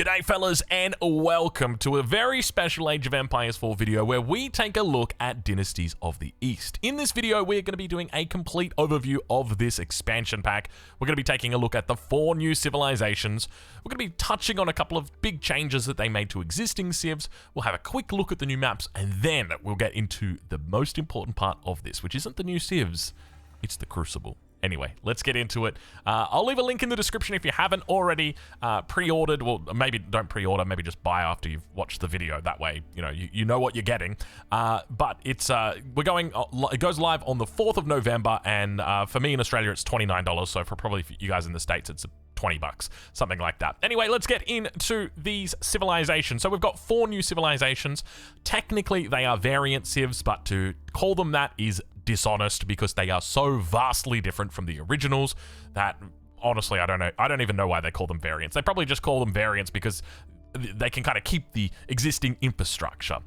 G'day fellas, and welcome to a very special Age of Empires 4 video where we take a look at Dynasties of the East. In this video, we're going to be doing a complete overview of this expansion pack. We're going to be taking a look at the 4 new civilizations. We're going to be touching on a couple of big changes that they made to existing civs. We'll have a quick look at the new maps, and then we'll get into the most important part of this, which isn't the new civs, it's the Crucible. Anyway, let's get into it. I'll leave a link in the description if you haven't already pre-ordered. Well, maybe don't pre-order, maybe just buy after you've watched the video. That way, you know what you're getting. But it's it goes live on the 4th of November, and for me in Australia, it's $29. So for probably for you guys in the States, it's $20, something like that. Anyway, let's get into these civilizations. So we've got 4 new civilizations. Technically, they are variant civs, but to call them that is dishonest because they are so vastly different from the originals that honestly I don't even know why they call them variants. They probably just call them variants because they can kind of keep the existing infrastructure.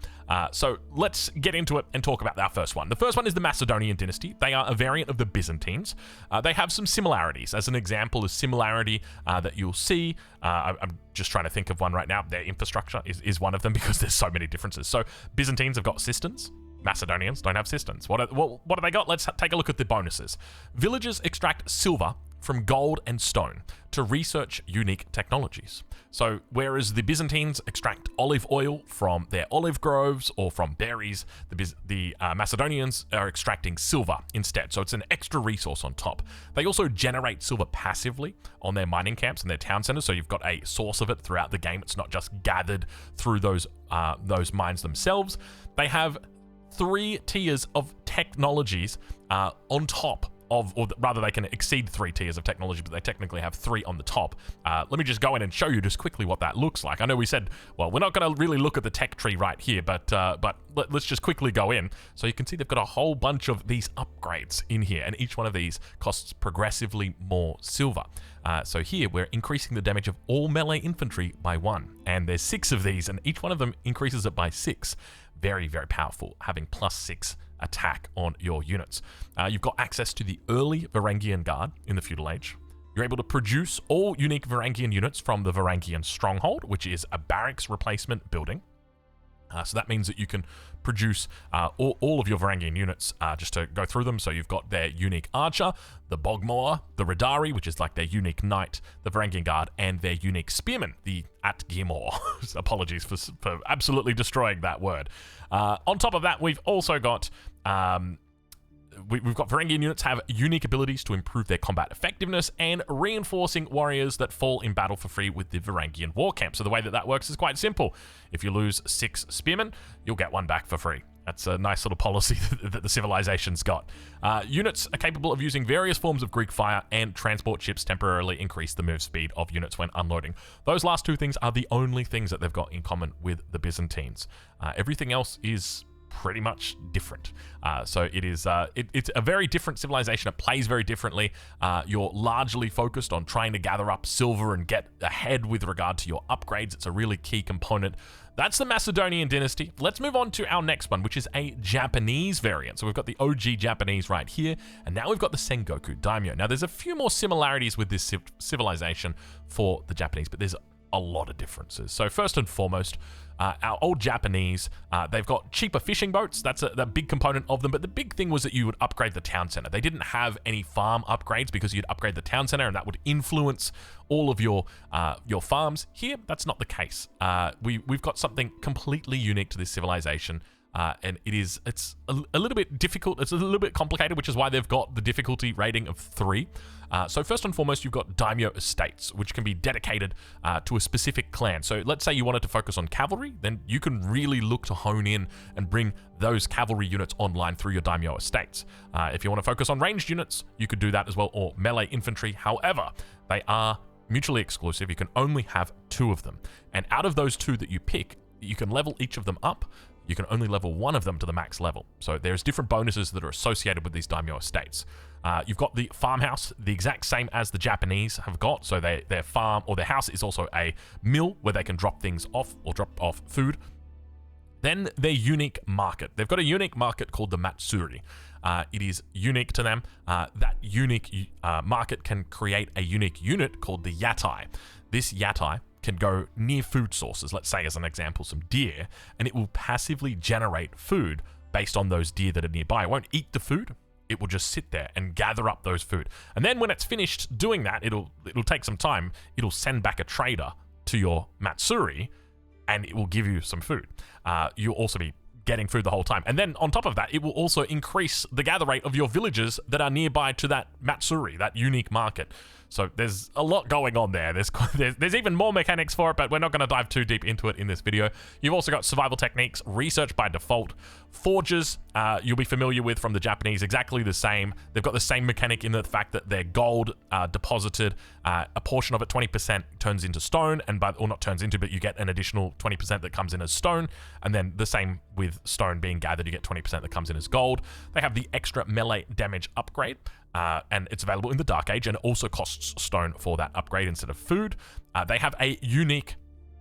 So let's get into it and talk about our first one. The first one is the Macedonian dynasty. They are a variant of the Byzantines. They have some similarities. As an example, a similarity that you'll see, I'm just trying to think of one right now. Their infrastructure is one of them because there's so many differences. So Byzantines have got cisterns. Macedonians don't have cisterns. What have they got? Let's take a look at the bonuses. Villagers extract silver from gold and stone to research unique technologies. So whereas the Byzantines extract olive oil from their olive groves or from berries, the Macedonians are extracting silver instead. So it's an extra resource on top. They also generate silver passively on their mining camps and their town centers. So you've got a source of it throughout the game. It's not just gathered through those mines themselves. They have 3 tiers of technologies on top of, or rather they can exceed 3 tiers of technology, but they technically have 3 on the top. Let me just go in and show you just quickly what that looks like. I know we said, well, we're not going to really look at the tech tree right here, but let's just quickly go in. So you can see they've got a whole bunch of these upgrades in here, and each one of these costs progressively more silver. So here we're increasing the damage of all melee infantry by 1, and there's 6 of these, and each one of them increases it by 6. Very, very powerful, having +6 attack on your units. You've got access to the early Varangian Guard in the Feudal Age. You're able to produce all unique Varangian units from the Varangian Stronghold, which is a barracks replacement building. So that means that you can produce all of your Varangian units just to go through them. So you've got their unique archer, the Bogmoa, the Radari, which is like their unique knight, the Varangian Guard, and their unique spearman, the Atgimor. Apologies for absolutely destroying that word. On top of that, we've also got... We've got Varangian units have unique abilities to improve their combat effectiveness and reinforcing warriors that fall in battle for free with the Varangian war camp. So the way that works is quite simple. If you lose 6 spearmen, you'll get 1 back for free. That's a nice little policy that the civilization's got. Units are capable of using various forms of Greek fire, and transport ships temporarily increase the move speed of units when unloading. Those last 2 things are the only things that they've got in common with the Byzantines. Everything else is pretty much different. So it is it's a very different civilization. It plays very differently. You're largely focused on trying to gather up silver and get ahead with regard to your upgrades. It's a really key component. That's the Macedonian dynasty. Let's move on to our next one, which is a Japanese variant. So we've got the OG Japanese right here, and now we've got the Sengoku Daimyo. Now there's a few more similarities with this civilization for the Japanese, but there's a lot of differences. So first and foremost, our old Japanese, they've got cheaper fishing boats. That's a big component of them. But the big thing was that you would upgrade the town center. They didn't have any farm upgrades because you'd upgrade the town center, and that would influence all of your farms. Here, that's not the case. We've got something completely unique to this civilization. And it's a little bit difficult. It's a little bit complicated, which is why they've got the difficulty rating of 3. So first and foremost, you've got Daimyo estates, which can be dedicated to a specific clan. So let's say you wanted to focus on cavalry, then you can really look to hone in and bring those cavalry units online through your Daimyo estates. If you want to focus on ranged units, you could do that as well, or melee infantry. However, they are mutually exclusive. You can only have 2 of them. And out of those 2 that you pick, you can level each of them up. You can only level 1 of them to the max level. So there's different bonuses that are associated with these Daimyo estates. You've got the farmhouse, the exact same as the Japanese have got. So their farm or their house is also a mill where they can drop things off or drop off food. Then their unique market. They've got a unique market called the Matsuri. It is unique to them. That unique market can create a unique unit called the Yatai. This Yatai can go near food sources, let's say as an example some deer, and it will passively generate food based on those deer that are nearby. It won't eat the food, it will just sit there and gather up those food. And then when it's finished doing that, it'll take some time, it'll send back a trader to your Matsuri, and it will give you some food. You'll also be getting food the whole time. And then on top of that, it will also increase the gather rate of your villagers that are nearby to that Matsuri, that unique market. So there's a lot going on there. There's even more mechanics for it, but we're not going to dive too deep into it in this video. You've also got survival techniques, research by default, forges you'll be familiar with from the Japanese, exactly the same. They've got the same mechanic in the fact that they're gold deposited. A portion of it, 20%, turns into stone, or not turns into, but you get an additional 20% that comes in as stone, and then the same with stone being gathered, you get 20% that comes in as gold. They have the extra melee damage upgrade, and it's available in the Dark Age, and it also costs stone for that upgrade instead of food. They have a unique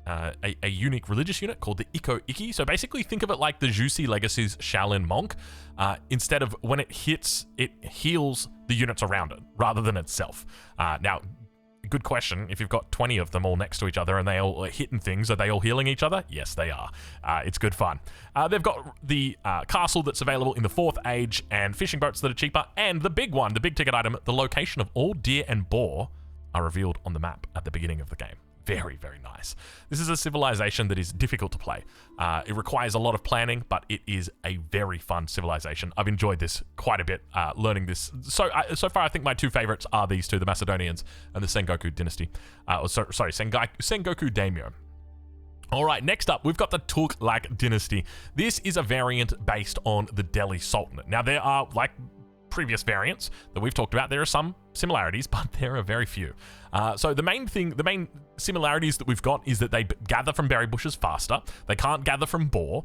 religious unit called the Iko Iki. So basically think of it like the Jussi Legacy's Shaolin Monk. Instead of when it hits, it heals the units around it rather than itself. Now, good question. If you've got 20 of them all next to each other and they all are hitting things, are they all healing each other? Yes, they are. It's good fun. They've got the castle that's available in the 4th Age and fishing boats that are cheaper. And the big one, the big ticket item, the location of all deer and boar are revealed on the map at the beginning of the game. Very, very nice. This is a civilization that is difficult to play. It requires a lot of planning, but it is a very fun civilization. I've enjoyed this quite a bit, learning this. So far, I think my two favorites are these two, the Macedonians and the Sengoku Dynasty. Sengoku Daimyo. All right, next up, we've got the Tughlag Dynasty. This is a variant based on the Delhi Sultanate. Now, there are, like previous variants that we've talked about, there are some similarities, but there are very few. So the main similarities that we've got is that they gather from berry bushes faster. They can't gather from boar.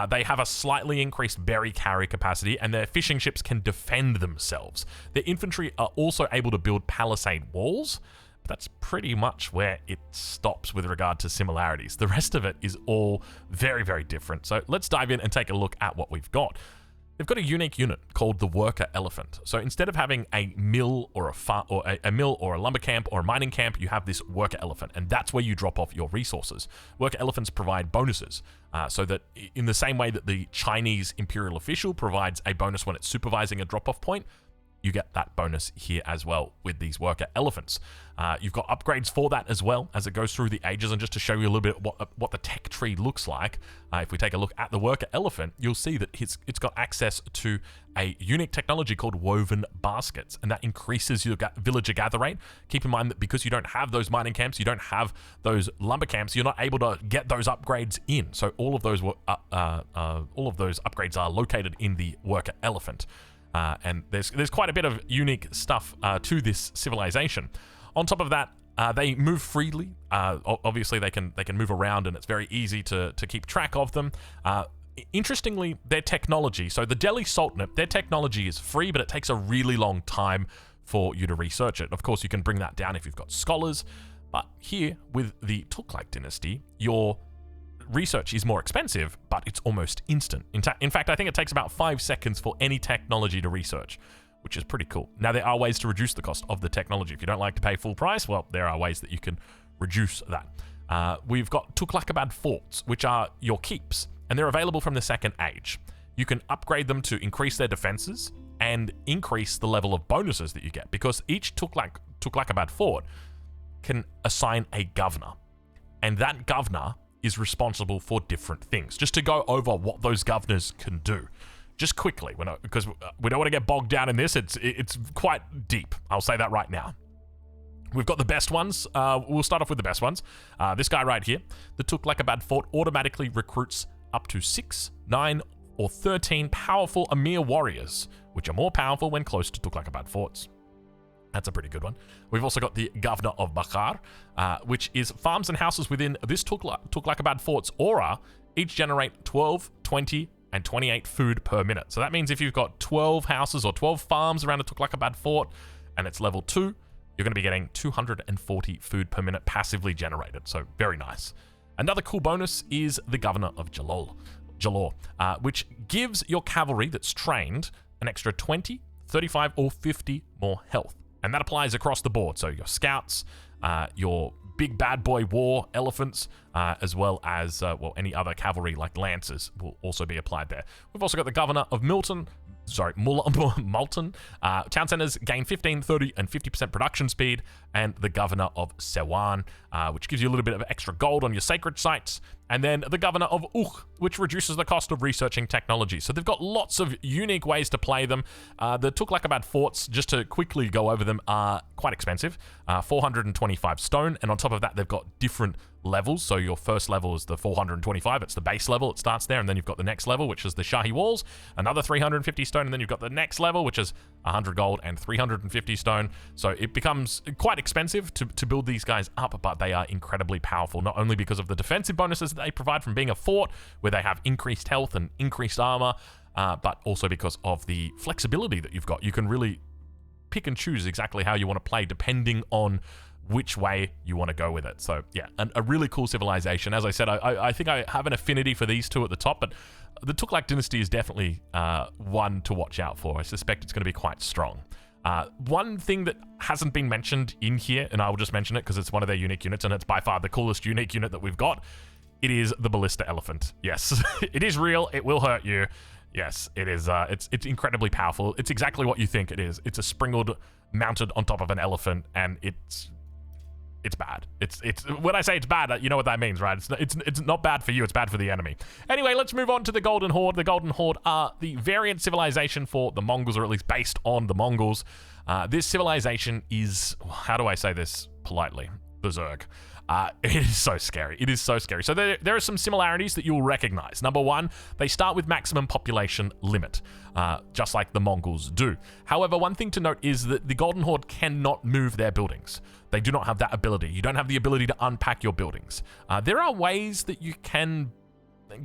They have a slightly increased berry carry capacity, and their fishing ships can defend themselves. Their infantry are also able to build palisade walls. That's pretty much where it stops with regard to similarities. The rest of it is all very, very different. So let's dive in and take a look at what we've got. They've got a unique unit called the Worker Elephant. So instead of having a mill or a mill or a lumber camp or a mining camp, you have this Worker Elephant, and that's where you drop off your resources. Worker Elephants provide bonuses, so that in the same way that the Chinese imperial official provides a bonus when it's supervising a drop-off point, you get that bonus here as well with these Worker Elephants. You've got upgrades for that as well as it goes through the ages, and just to show you a little bit what the tech tree looks like, if we take a look at the Worker Elephant, you'll see that it's got access to a unique technology called woven baskets, and that increases your villager gather rate. Keep in mind that because you don't have those mining camps, you don't have those lumber camps, you're not able to get those upgrades in. So all of those upgrades are located in the Worker Elephant. And there's quite a bit of unique stuff to this civilization. On top of that, they move freely. Obviously, they can move around, and it's very easy to keep track of them. Interestingly, their technology. So the Delhi Sultanate, their technology is free, but it takes a really long time for you to research it. Of course, you can bring that down if you've got scholars. But here, with the Tuklac dynasty, your research is more expensive, but it's almost instant. In fact, I think it takes about 5 seconds for any technology to research, which is pretty cool. Now, there are ways to reduce the cost of the technology. If you don't like to pay full price, well, there are ways that you can reduce that. We've got Tuklakabad forts, which are your keeps, and they're available from the 2nd Age. You can upgrade them to increase their defenses and increase the level of bonuses that you get, because each Tuklakabad fort can assign a governor, and that governor is responsible for different things. Just to go over what those governors can do, just quickly, because we don't want to get bogged down in this. It's quite deep. I'll say that right now. We've got the best ones. We'll start off with the best ones. This guy right here, the Tuklakabad fort, automatically recruits up to 6, 9, or 13 powerful Emir warriors, which are more powerful when close to Tuklakabad forts. That's a pretty good one. We've also got the Governor of Bakhar, which is farms and houses within this Tuklakabad fort's aura. Each generate 12, 20, and 28 food per minute. So that means if you've got 12 houses or 12 farms around a Tuklakabad fort and it's level 2, you're going to be getting 240 food per minute passively generated. So very nice. Another cool bonus is the Governor of Jalor, which gives your cavalry that's trained an extra 20, 35, or 50 more health. And that applies across the board. So your scouts, your big bad boy war elephants, as well as, well, any other cavalry like lancers will also be applied there. We've also got the governor of Multon. Town centers gain 15, 30, and 50% production speed, and the governor of Sewan, which gives you a little bit of extra gold on your sacred sites, and then the governor of Ukh, which reduces the cost of researching technology. So they've got lots of unique ways to play them. The Tuklac forts, just to quickly go over them, are quite expensive, 425 stone, and on top of that, they've got different levels. So your first level is the 425, it's the base level, it starts there, and then you've got the next level, which is the Shahi walls, another 350 stone, and then you've got the next level, which is 100 gold and 350 stone. So it becomes quite expensive to build these guys up, but they are incredibly powerful, not only because of the defensive bonuses that they provide from being a fort, where they have increased health and increased armor, but also because of the flexibility that you've got. You can really pick and choose exactly how you want to play, depending on which way you want to go with it. So yeah, a really cool civilization. As I said, I think I have an affinity for these two at the top, but the Tuklac dynasty is definitely one to watch out for. I suspect it's going to be quite strong. One thing that hasn't been mentioned in here, and I will just mention it because it's one of their unique units, and it's by far the coolest unique unit that we've got, it is the ballista elephant. Yes, it is real. It will hurt you. Yes, it is. It's incredibly powerful. It's exactly what you think it is. It's a springald mounted on top of an elephant, and it's bad. It's when I say it's bad, you know what that means, right? It's not bad for you, it's bad for the enemy. Anyway, let's move on to the Golden Horde. The Golden Horde are the variant civilization for the Mongols, or at least based on the Mongols. This civilization is, how do I say this politely? Berserk. It is so scary. It is so scary. So there are some similarities that you'll recognize. Number one, they start with maximum population limit, just like the Mongols do. However, one thing to note is that the Golden Horde cannot move their buildings. They do not have that ability. You don't have the ability to unpack your buildings. There are ways that you can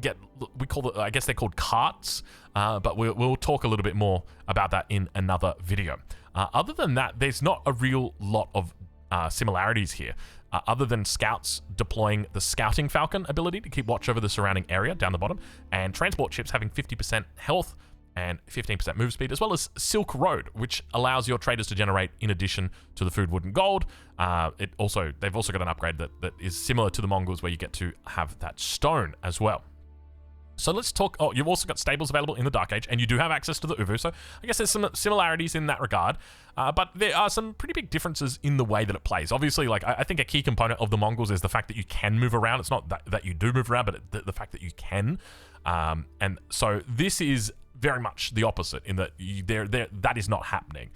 get, we call it, I guess they're called carts, but we'll talk a little bit more about that in another video. Other than that, there's not a real lot of similarities here. Other than scouts deploying the Scouting Falcon ability to keep watch over the surrounding area down the bottom, and transport ships having 50% health and 15% move speed, as well as Silk Road, which allows your traders to generate in addition to the food, wood, and gold. They've also got an upgrade that is similar to the Mongols, where you get to have that stone as well. So let's talk. Oh, you've also got stables available in the Dark Age, and you do have access to the Uvu. So I guess there's some similarities in that regard, but there are some pretty big differences in the way that it plays. Obviously, like I think a key component of the Mongols is the fact that you can move around. It's not that you do move around, but the fact that you can. And so this is very much the opposite in that that is not happening.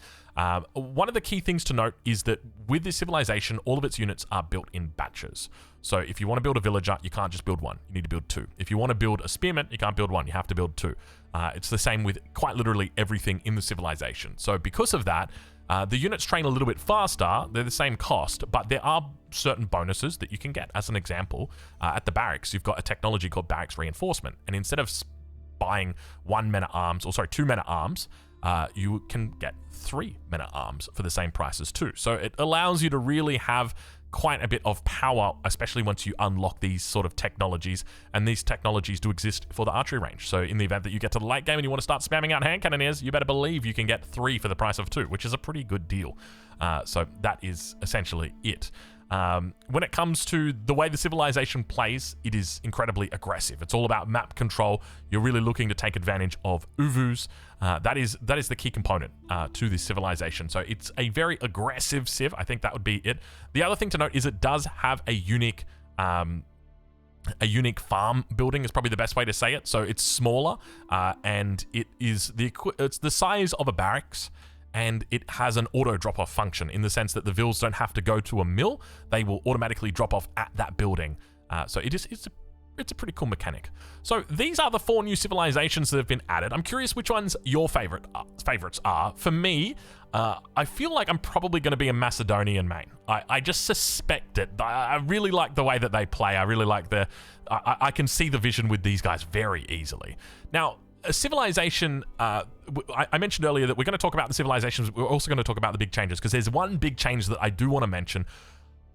One of the key things to note is that with this civilization, all of its units are built in batches. So if you want to build a villager, you can't just build one. You need to build two. If you want to build a spearman, you can't build one. You have to build two. It's the same with quite literally everything in the civilization. So because of that, the units train a little bit faster. They're the same cost, but there are certain bonuses that you can get. As an example, at the barracks, you've got a technology called barracks reinforcement. And instead of buying two men at arms, you can get 3 men at arms for the same price as 2. So it allows you to really have quite a bit of power, especially once you unlock these sort of technologies, and these technologies do exist for the archery range. So in the event that you get to the late game and you want to start spamming out hand cannoneers, you better believe you can get 3 for the price of 2, which is a pretty good deal. So that is essentially it. When it comes to the way the civilization plays, it is incredibly aggressive. It's all about map control. You're really looking to take advantage of Uvus. That is the key component to this civilization. So it's a very aggressive civ. I think that would be it. The other thing to note is it does have a unique farm building is probably the best way to say it. So it's smaller, and it's the size of a barracks. And it has an auto drop-off function in the sense that the vills don't have to go to a mill. They will automatically drop off at that building. So it's a pretty cool mechanic. So these are the 4 new civilizations that have been added. I'm curious which ones your favorites are. For me, I feel like I'm probably going to be a Macedonian main. I just suspect it. I really like the way that they play. I really like I can see the vision with these guys very easily. Now, a civilization, I mentioned earlier that we're going to talk about the civilizations. We're also going to talk about the big changes, because there's one big change that I do want to mention.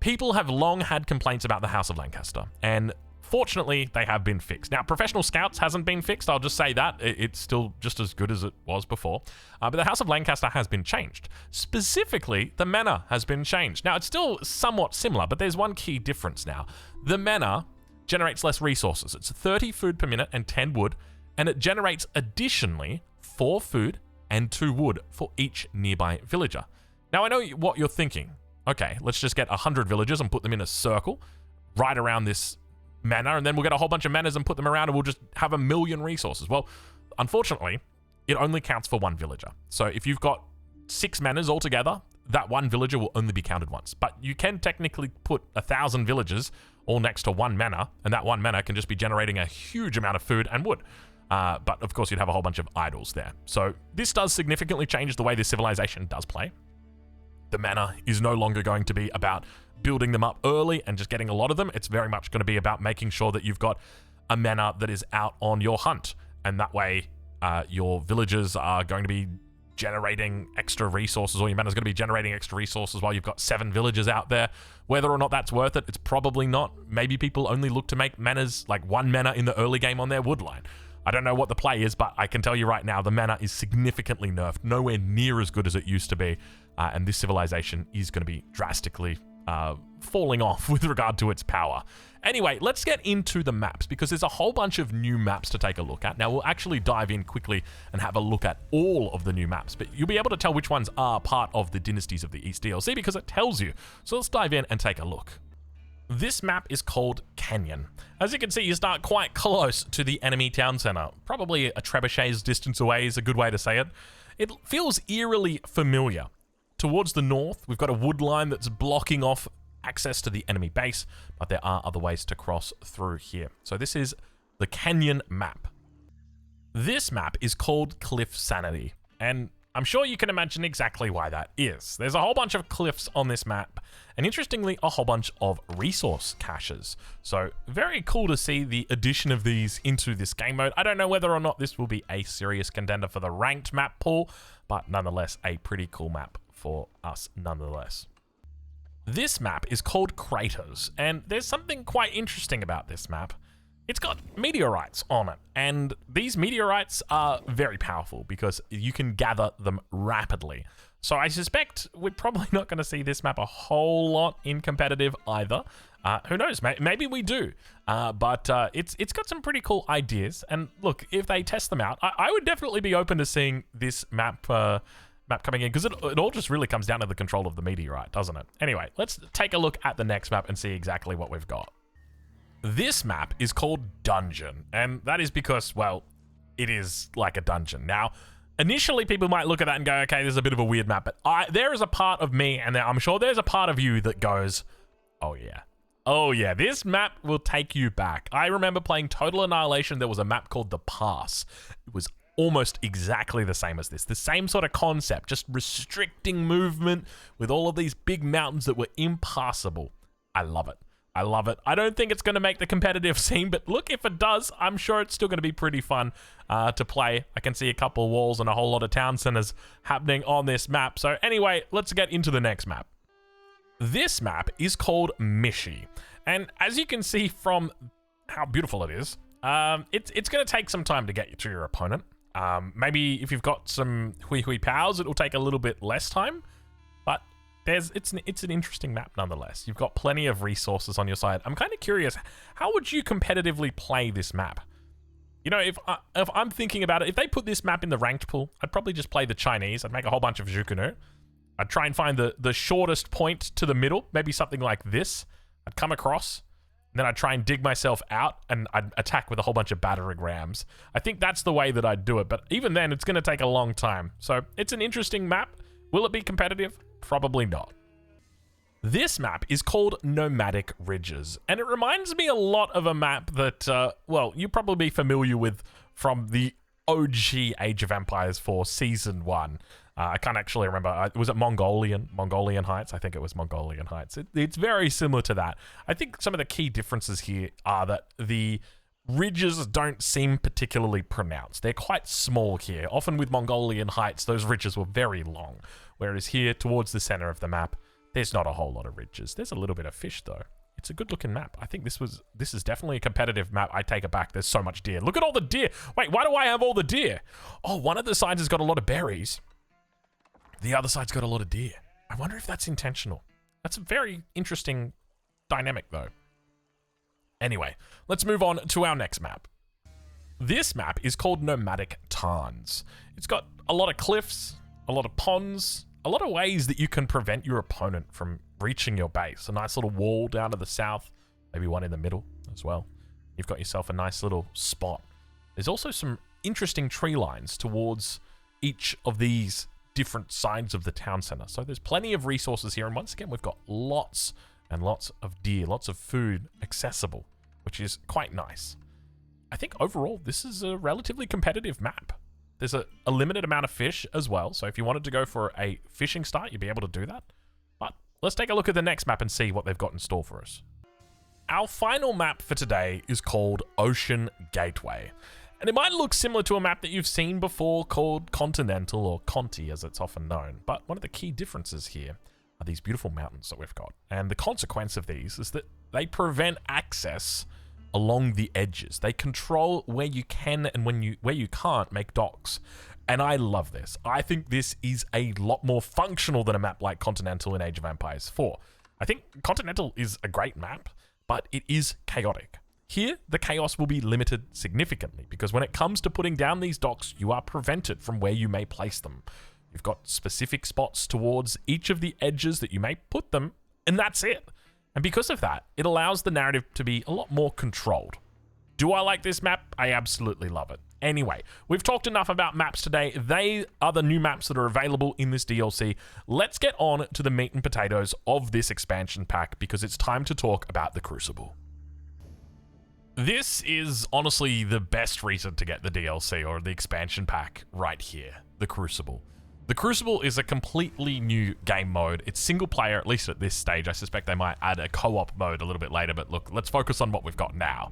People have long had complaints about the House of Lancaster, and Fortunately, they have been fixed. Now, Professional Scouts hasn't been fixed. I'll just say that. It's still just as good as it was before. But the House of Lancaster has been changed. Specifically, the mana has been changed. Now, it's still somewhat similar, but there's one key difference now. The mana generates less resources. It's 30 food per minute and 10 wood, and it generates additionally 4 food and 2 wood for each nearby villager. Now, I know what you're thinking. Okay, let's just get 100 villagers and put them in a circle right around this mana, and then we'll get a whole bunch of manas and put them around, and we'll just have 1 million resources. Well, unfortunately, it only counts for 1 villager. So if you've got 6 manas altogether, that 1 villager will only be counted once. But you can technically put 1,000 villagers all next to 1 mana, and that 1 mana can just be generating a huge amount of food and wood. But of course, you'd have a whole bunch of idols there. So this does significantly change the way this civilization does play. The mana is no longer going to be about building them up early and just getting a lot of them. It's very much going to be about making sure that you've got a mana that is out on your hunt. And that way, your villagers are going to be generating extra resources, or your mana is going to be generating extra resources while you've got 7 villagers out there. Whether or not that's worth it, it's probably not. Maybe people only look to make manas, like 1 mana in the early game on their wood line. I don't know what the play is, but I can tell you right now, the mana is significantly nerfed, nowhere near as good as it used to be. And this civilization is going to be drastically falling off with regard to its power. Anyway, let's get into the maps, because there's a whole bunch of new maps to take a look at. Now, we'll actually dive in quickly and have a look at all of the new maps, but you'll be able to tell which ones are part of the Dynasties of the East DLC because it tells you. So let's dive in and take a look. This map is called Canyon. As you can see, you start quite close to the enemy town center. Probably a trebuchet's distance away is a good way to say it. It feels eerily familiar. Towards the north, we've got a wood line that's blocking off access to the enemy base, but there are other ways to cross through here. So this is the Canyon map. This map is called Cliff Sanity, and I'm sure you can imagine exactly why that is. There's a whole bunch of cliffs on this map, and interestingly, a whole bunch of resource caches. So very cool to see the addition of these into this game mode. I don't know whether or not this will be a serious contender for the ranked map pool, but nonetheless, a pretty cool map for us nonetheless. This map is called Craters, and there's something quite interesting about this map. It's got meteorites on it, and these meteorites are very powerful because you can gather them rapidly. So I suspect we're probably not going to see this map a whole lot in competitive either. Who knows? Maybe we do. But it's got some pretty cool ideas. And look, if they test them out, I would definitely be open to seeing this map coming in, because it all just really comes down to the control of the meteorite, doesn't it? Anyway, let's take a look at the next map and see exactly what we've got. This map is called Dungeon, and that is because, well, it is like a dungeon. Now, initially people might look at that and go, okay, this is a bit of a weird map, but there is a part of me, and I'm sure there's a part of you that goes, oh yeah, this map will take you back. I remember playing Total Annihilation. There was a map called The Pass. It was almost exactly the same as this. The same sort of concept, just restricting movement with all of these big mountains that were impassable. I love it. I love it. I don't think it's going to make the competitive scene, but look, if it does, I'm sure it's still going to be pretty fun to play. I can see a couple of walls and a whole lot of town centers happening on this map. So anyway, let's get into the next map. This map is called Mishi, and as you can see from how beautiful it is, it's going to take some time to get you to your opponent. Maybe if you've got some hui powers, it'll take a little bit less time, but it's an interesting map nonetheless. You've got plenty of resources on your side. I'm kind of curious, how would you competitively play this map? You know, if I'm thinking about it, if they put this map in the ranked pool, I'd probably just play the Chinese. I'd make a whole bunch of Zhukunu. I'd try and find the shortest point to the middle, maybe something like this. I'd come across, and then I'd try and dig myself out, and I'd attack with a whole bunch of batterograms. I think that's the way that I'd do it, but even then, it's going to take a long time. So it's an interesting map. Will it be competitive? Probably not. This map is called Nomadic Ridges, and it reminds me a lot of a map that, well, you'll probably be familiar with from the OG Age of Empires 4 Season 1. I can't actually remember. Was it Mongolian Heights? I think it was Mongolian Heights. It's very similar to that. I think some of the key differences here are that the ridges don't seem particularly pronounced. They're quite small here. Often with Mongolian Heights, those ridges were very long. Whereas here, towards the center of the map, there's not a whole lot of ridges. There's a little bit of fish, though. It's a good looking map. I think this is definitely a competitive map. I take it back. There's so much deer. Look at all the deer. Wait, why do I have all the deer? Oh, one of the sides has got a lot of berries. The other side's got a lot of deer. I wonder if that's intentional. That's a very interesting dynamic though. Anyway, let's move on to our next map. This map is called Nomadic Tarns. It's got a lot of cliffs, a lot of ponds, a lot of ways that you can prevent your opponent from reaching your base. A nice little wall down to the south, maybe one in the middle as well. You've got yourself a nice little spot. There's also some interesting tree lines towards each of these different sides of the town center. So there's plenty of resources here. And once again, we've got lots and lots of deer, lots of food accessible, which is quite nice. I think overall, this is a relatively competitive map. There's a limited amount of fish as well. So if you wanted to go for a fishing start, you'd be able to do that. But let's take a look at the next map and see what they've got in store for us. Our final map for today is called Ocean Gateway. And it might look similar to a map that you've seen before called Continental, or Conti as it's often known. But one of the key differences here are these beautiful mountains that we've got. And the consequence of these is that they prevent access along the edges. They control where you can and where you can't make docks. And I love this. I think this is a lot more functional than a map like Continental in Age of Empires 4. I think Continental is a great map, but it is chaotic. Here, the chaos will be limited significantly because when it comes to putting down these docks, you are prevented from where you may place them. You've got specific spots towards each of the edges that you may put them, and that's it. And because of that, it allows the narrative to be a lot more controlled. Do I like this map? I absolutely love it. Anyway, we've talked enough about maps today. They are the new maps that are available in this DLC. Let's get on to the meat and potatoes of this expansion pack because it's time to talk about the Crucible. This is honestly the best reason to get the DLC or the expansion pack right here, the Crucible. The Crucible is a completely new game mode. It's single player, at least at this stage. I suspect they might add a co-op mode a little bit later, but look, let's focus on what we've got now.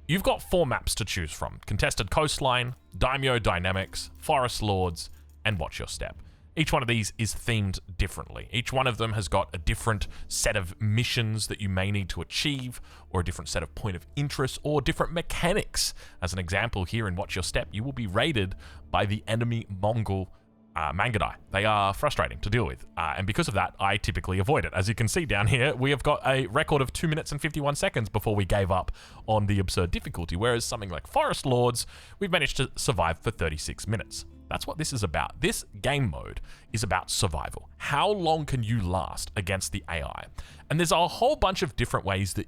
You've got 4 maps to choose from: Contested Coastline, Daimyo Dynamics, Forest Lords, and Watch Your Step. Each one of these is themed differently. Each one of them has got a different set of missions that you may need to achieve, or a different set of point of interest, or different mechanics. As an example, here in Watch Your Step, you will be raided by the enemy Mongol Mangadai. They are frustrating to deal with, and because of that, I typically avoid it. As you can see down here, we have got a record of 2 minutes and 51 seconds before we gave up on the absurd difficulty, whereas something like Forest Lords, we've managed to survive for 36 minutes. That's what this is about. This game mode is about survival. How long can you last against the AI? And there's a whole bunch of different ways that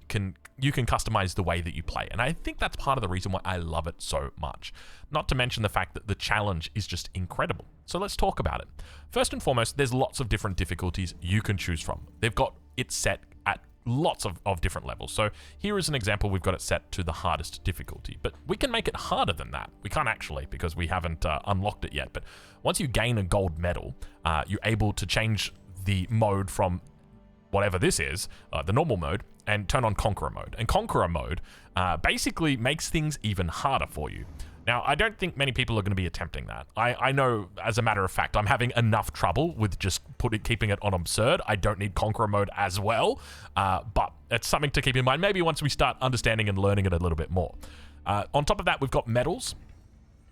you can customize the way that you play. And I think that's part of the reason why I love it so much. Not to mention the fact that the challenge is just incredible. So let's talk about it. First and foremost, there's lots of different difficulties you can choose from. They've got it set at lots of different levels. So here is an example. We've got it set to the hardest difficulty, but we can make it harder than that. We can't actually because we haven't unlocked it yet. But once you gain a gold medal, you're able to change the mode from whatever this is, the normal mode, and turn on Conqueror mode. And Conqueror mode basically makes things even harder for you. Now, I don't think many people are going to be attempting that. I know, as a matter of fact, I'm having enough trouble with just keeping it on absurd. I don't need Conqueror mode as well, but it's something to keep in mind. Maybe once we start understanding and learning it a little bit more. On top of that, we've got medals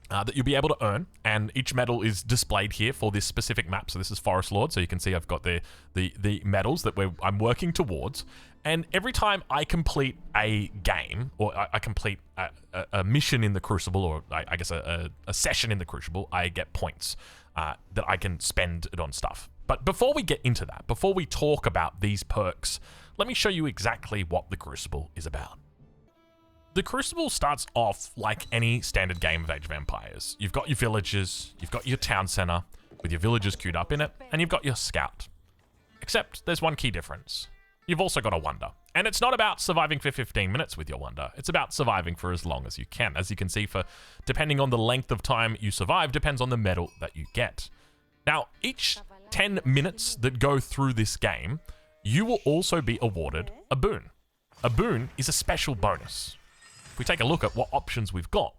that you'll be able to earn, and each medal is displayed here for this specific map. So this is Forest Lord, so you can see I've got the medals that I'm working towards. And every time I complete a game, or I complete a mission in the Crucible, or I guess a session in the Crucible, I get points that I can spend it on stuff. But before we get into that, before we talk about these perks, let me show you exactly what the Crucible is about. The Crucible starts off like any standard game of Age of Empires. You've got your villages, you've got your town center with your villagers queued up in it, and you've got your scout. Except there's one key difference. You've also got a wonder. And it's not about surviving for 15 minutes with your wonder. It's about surviving for as long as you can. As you can see, depending on the length of time you survive, depends on the medal that you get. Now, each 10 minutes that go through this game, you will also be awarded a boon. A boon is a special bonus. If we take a look at what options we've got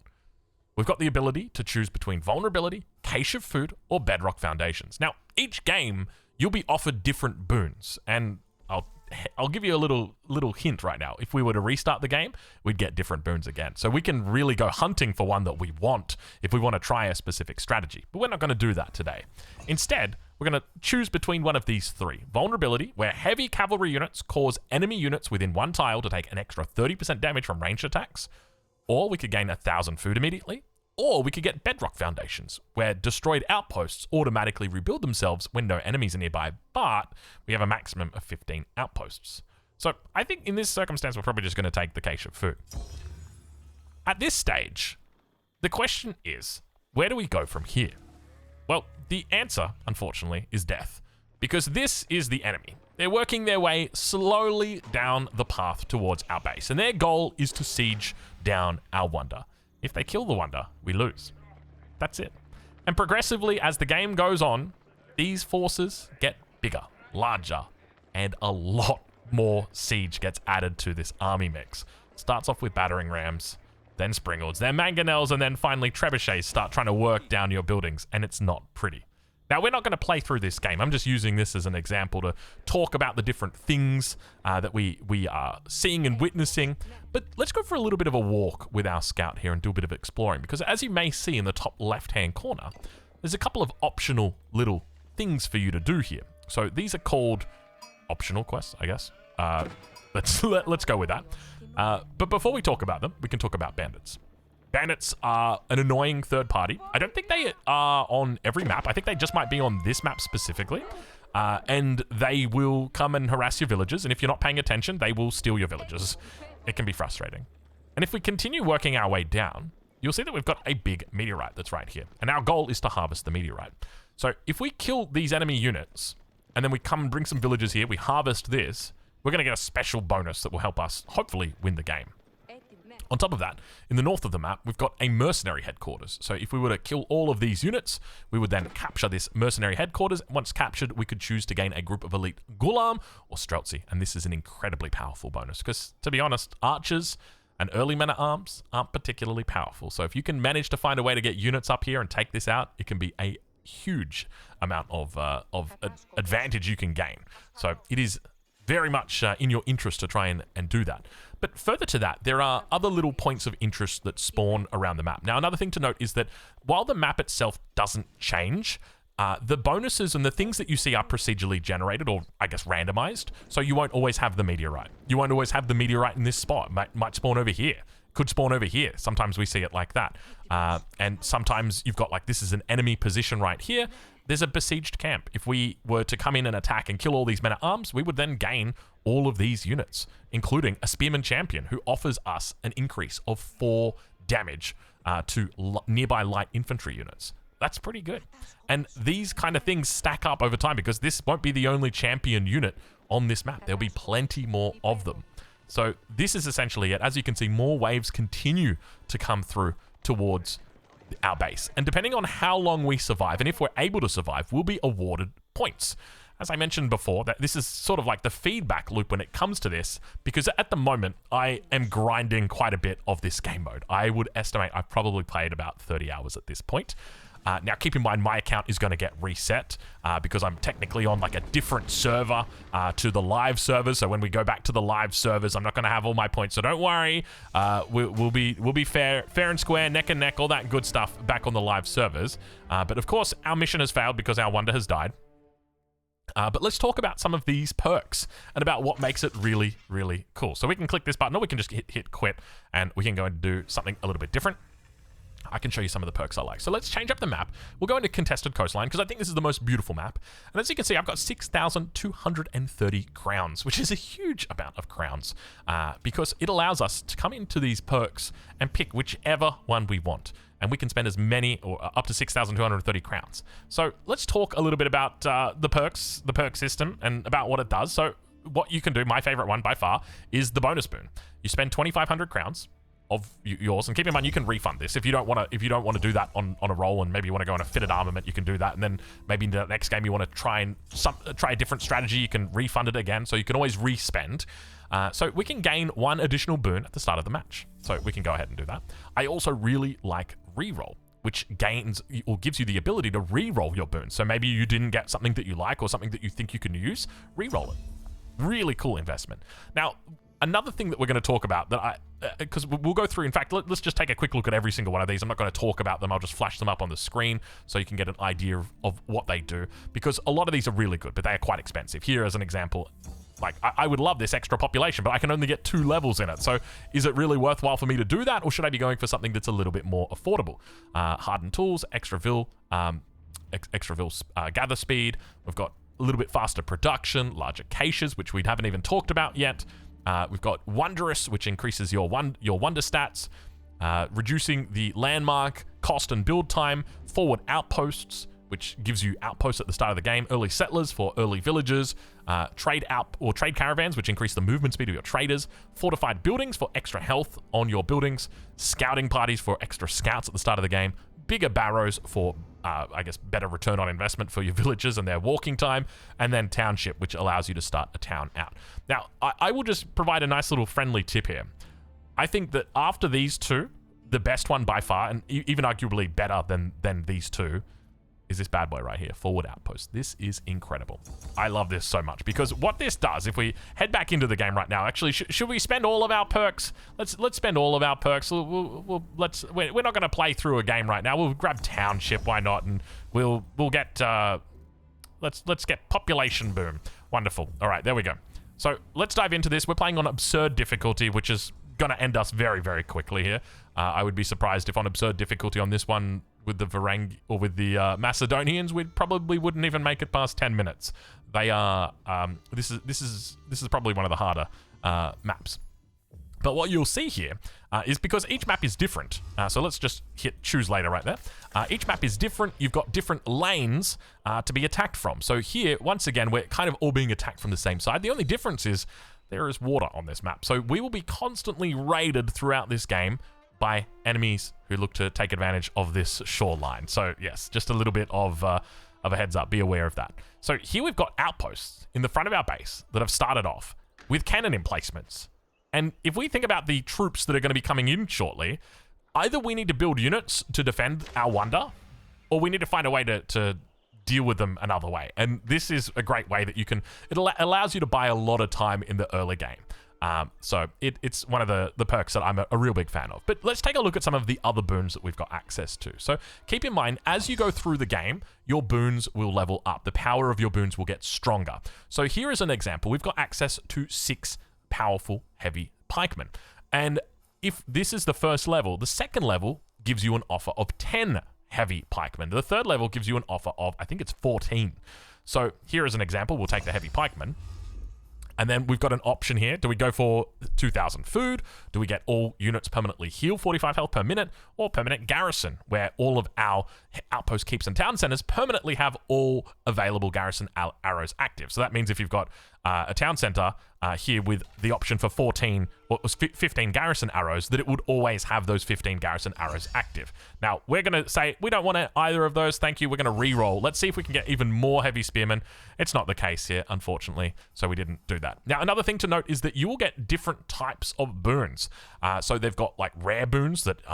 the ability to choose between vulnerability, cache of food, or bedrock foundations. Now, each game, you'll be offered different boons, and I'll I'll give you a little hint right now. If we were to restart the game, we'd get different boons again. So we can really go hunting for one that we want if we want to try a specific strategy. But we're not going to do that today. Instead, we're going to choose between one of these three. Vulnerability, where heavy cavalry units cause enemy units within one tile to take an extra 30% damage from ranged attacks. Or we could gain 1,000 food immediately. Or we could get bedrock foundations, where destroyed outposts automatically rebuild themselves when no enemies are nearby, but we have a maximum of 15 outposts. So I think in this circumstance, we're probably just going to take the Cache of Food. At this stage, the question is, where do we go from here? Well, the answer, unfortunately, is death, because this is the enemy. They're working their way slowly down the path towards our base, and their goal is to siege down our wonder. If they kill the wonder, we lose. That's it. And progressively, as the game goes on, these forces get bigger, larger, and a lot more siege gets added to this army mix. Starts off with battering rams, then springalds, then mangonels, and then finally trebuchets start trying to work down your buildings, and it's not pretty. Now, we're not going to play through this game. I'm just using this as an example to talk about the different things that we are seeing and witnessing. But let's go for a little bit of a walk with our scout here and do a bit of exploring. Because as you may see in the top left-hand corner, there's a couple of optional little things for you to do here. So these are called optional quests, I guess. Let's go with that. But before we talk about them, we can talk about bandits. Bandits are an annoying third party. I don't think they are on every map. I think they just might be on this map specifically. And they will come and harass your villagers. And if you're not paying attention, they will steal your villages. It can be frustrating. And if we continue working our way down, you'll see that we've got a big meteorite that's right here. And our goal is to harvest the meteorite. So if we kill these enemy units, and then we come and bring some villagers here, we harvest this, we're going to get a special bonus that will help us hopefully win the game. On top of that, in the north of the map, we've got a mercenary headquarters. So if we were to kill all of these units, we would then capture this mercenary headquarters. Once captured, we could choose to gain a group of elite Gulam or Streltsy. And this is an incredibly powerful bonus because, to be honest, archers and early men-at-arms aren't particularly powerful. So if you can manage to find a way to get units up here and take this out, it can be a huge amount of advantage you can gain. So it is very much in your interest to try and do that. But further to that, there are other little points of interest that spawn around the map. Now, another thing to note is that while the map itself doesn't change, the bonuses and the things that you see are procedurally generated, or I guess randomized, so you won't always have the meteorite. You won't always have the meteorite in this spot. It might spawn over here. Could spawn over here. Sometimes we see it like that. And sometimes you've got like, this is an enemy position right here. There's a besieged camp. If we were to come in and attack and kill all these men-at-arms, we would then gain all of these units, including a spearman champion who offers us an increase of 4 damage to nearby light infantry units. That's pretty good. And these kind of things stack up over time because this won't be the only champion unit on this map. There'll be plenty more of them. So this is essentially it. As you can see, more waves continue to come through towards our base. And depending on how long we survive, and if we're able to survive, we'll be awarded points. As I mentioned before, that this is sort of like the feedback loop when it comes to this, because at the moment, I am grinding quite a bit of this game mode. I would estimate I've probably played about 30 hours at this point. Now, keep in mind, my account is going to get reset because I'm technically on like a different server to the live servers. So when we go back to the live servers, I'm not going to have all my points. So don't worry. We'll be fair and square, neck and neck, all that good stuff back on the live servers. But of course, our mission has failed because our wonder has died. But let's talk about some of these perks and about what makes it really, really cool. So we can click this button, or we can just hit quit, and we can go and do something a little bit different. I can show you some of the perks I like. So let's change up the map. We'll go into Contested Coastline because I think this is the most beautiful map. And as you can see, I've got 6,230 crowns, which is a huge amount of crowns because it allows us to come into these perks and pick whichever one we want. And we can spend as many or up to 6,230 crowns. So let's talk a little bit about the perk system and about what it does. So what you can do, my favorite one by far, is the bonus boon. You spend 2,500 crowns of yours, and keep in mind you can refund this if you don't want to do that on a roll, and maybe you want to go on a fitted armament, you can do that, and then maybe in the next game you want to try a different strategy, you can refund it again, so you can always respend. So we can gain 1 additional boon at the start of the match, so we can go ahead and do that. I also really like reroll, which gains or gives you the ability to re-roll your boons. So maybe you didn't get something that you like or something that you think you can use, re-roll it. Really cool investment. Now, another thing that we're going to talk about that because we'll go through, in fact, let's just take a quick look at every single one of these. I'm not going to talk about them. I'll just flash them up on the screen so you can get an idea of what they do, because a lot of these are really good, but they are quite expensive. Here as an example, like, I would love this extra population, but I can only get 2 levels in it. So is it really worthwhile for me to do that, or should I be going for something that's a little bit more affordable? Hardened tools, extra vil gather speed. We've got a little bit faster production, larger caches, which we haven't even talked about yet. We've got Wondrous, which increases your wonder stats, reducing the landmark cost and build time, forward outposts, which gives you outposts at the start of the game, early settlers for early villagers, trade caravans, which increase the movement speed of your traders, fortified buildings for extra health on your buildings, scouting parties for extra scouts at the start of the game, bigger barrows for, I guess, better return on investment for your villagers and their walking time, and then township, which allows you to start a town out. Now, I will just provide a nice little friendly tip here. I think that after these two, the best one by far, and even arguably better than these two, is this bad boy right here, Forward Outpost. This is incredible. I love this so much, because what this does, if we head back into the game right now, actually, should we spend all of our perks? Let's spend all of our perks. We're not going to play through a game right now. We'll grab Township, why not? And we'll get let's get Population Boom. Wonderful. All right, there we go. So let's dive into this. We're playing on absurd difficulty, which is going to end us very, very quickly here. I would be surprised if on absurd difficulty on this one with the Macedonians, we probably wouldn't even make it past 10 minutes. They are this is probably one of the harder maps. But what you'll see here is, because each map is different, so let's just hit choose later right there. Each map is different. You've got different lanes to be attacked from. So here, once again, we're kind of all being attacked from the same side. The only difference is there is water on this map. So we will be constantly raided throughout this game by enemies who look to take advantage of this shoreline. So yes, just a little bit of a heads up. Be aware of that. So here we've got outposts in the front of our base that have started off with cannon emplacements. And if we think about the troops that are going to be coming in shortly, either we need to build units to defend our wonder, or we need to find a way to deal with them another way. And this is a great way that you can, it allows you to buy a lot of time in the early game. So it's one of the perks that I'm a real big fan of. But let's take a look at some of the other boons that we've got access to. So keep in mind, as you go through the game, your boons will level up. The power of your boons will get stronger. So here is an example. We've got access to 6 powerful heavy pikemen. And if this is the first level, the second level gives you an offer of 10 heavy pikemen. The third level gives you an offer of, I think it's 14. So here is an example. We'll take the heavy pikemen. And then we've got an option here. Do we go for 2,000 food? Do we get all units permanently heal 45 health per minute? Or permanent garrison, where all of our outpost keeps and town centers permanently have all available garrison arrows active. So that means if you've got a town center here with the option for 15 garrison arrows, that it would always have those 15 garrison arrows active. Now, we're going to say we don't want either of those. Thank you. We're going to re-roll. Let's see if we can get even more heavy spearmen. It's not the case here, unfortunately, so we didn't do that. Now, another thing to note is that you will get different types of boons. So they've got like rare boons that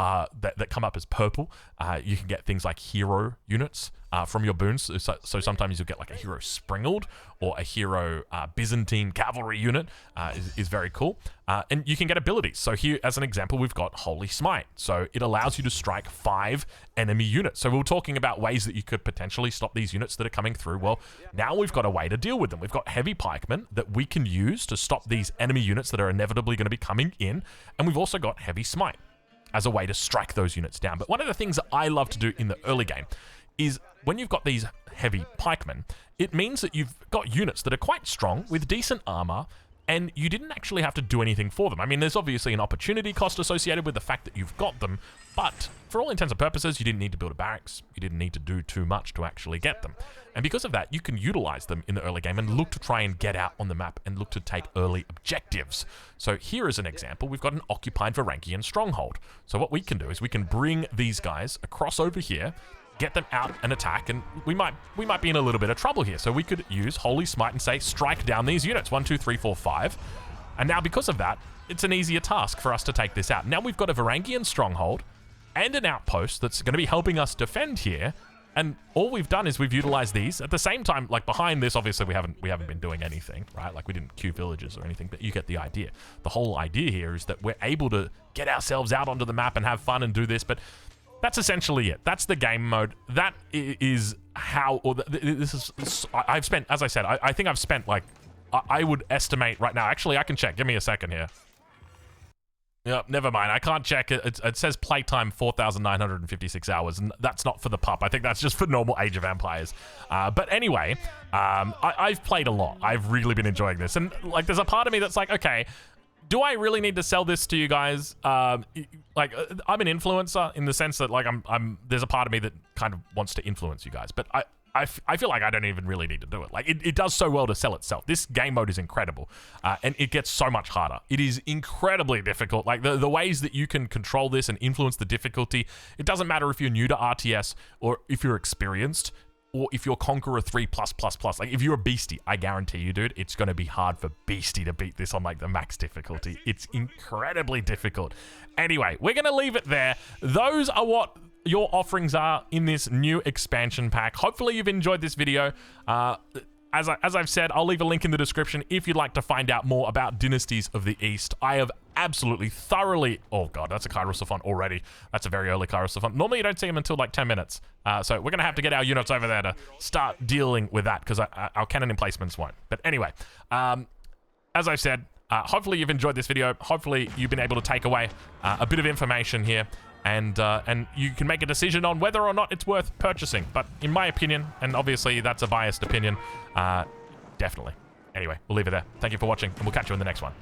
come up as purple. You can get things like hero units from your boons. So sometimes you'll get like a hero springled or a hero Byzantine cavalry unit is very cool. And you can get abilities. So here, as an example, we've got Holy Smite. So it allows you to strike 5 enemy units. So we were talking about ways that you could potentially stop these units that are coming through. Well, now we've got a way to deal with them. We've got heavy pikemen that we can use to stop these enemy units that are inevitably going to be coming in. And we've also got heavy smite as a way to strike those units down. But one of the things that I love to do in the early game is when you've got these heavy pikemen, it means that you've got units that are quite strong with decent armor, and you didn't actually have to do anything for them. I mean, there's obviously an opportunity cost associated with the fact that you've got them, but for all intents and purposes, you didn't need to build a barracks. You didn't need to do too much to actually get them. And because of that, you can utilize them in the early game and look to try and get out on the map and look to take early objectives. So here is an example. We've got an occupied Varangian stronghold. So what we can do is we can bring these guys across over here, get them out and attack, and we might be in a little bit of trouble here. So we could use Holy Smite and say, strike down these units, 1, 2, 3, 4, 5. And now because of that, it's an easier task for us to take this out. Now we've got a Varangian stronghold and an outpost that's going to be helping us defend here. And all we've done is we've utilized these. At the same time, like behind this, obviously we haven't been doing anything, right? Like we didn't queue villages or anything, but you get the idea. The whole idea here is that we're able to get ourselves out onto the map and have fun and do this, but that's essentially it. That's the game mode. That is how, or this is, I've spent, as I said, I think I've spent like, I would estimate right now, actually I can check, give me a second here. Yep, never mind. I can't check it. It says playtime 4,956 hours, and that's not for the pup. I think that's just for normal Age of Empires. But anyway, I've played a lot. I've really been enjoying this, and like, there's a part of me that's like, okay, do I really need to sell this to you guys? Like, I'm an influencer in the sense that like there's a part of me that kind of wants to influence you guys, but I feel like I don't even really need to do it. Like, it does so well to sell itself. This game mode is incredible, and it gets so much harder. It is incredibly difficult. Like, the ways that you can control this and influence the difficulty, it doesn't matter if you're new to RTS or if you're experienced or if you're Conqueror 3+++. Like, if you're a Beastie, I guarantee you, dude, it's going to be hard for Beastie to beat this on, like, the max difficulty. It's incredibly difficult. Anyway, we're going to leave it there. Those are what your offerings are in this new expansion pack. Hopefully you've enjoyed this video. As I've said, I'll leave a link in the description if you'd like to find out more about Dynasties of the East. I have absolutely thoroughly... Oh god, that's a Chirosaphon already. That's a very early Chirosaphon. Normally you don't see them until like 10 minutes. So we're going to have to get our units over there to start dealing with that, because our cannon emplacements won't. But anyway, as I've said, hopefully you've enjoyed this video. Hopefully you've been able to take away a bit of information here. And you can make a decision on whether or not it's worth purchasing. But in my opinion, and obviously that's a biased opinion, definitely. Anyway, we'll leave it there. Thank you for watching, and we'll catch you in the next one.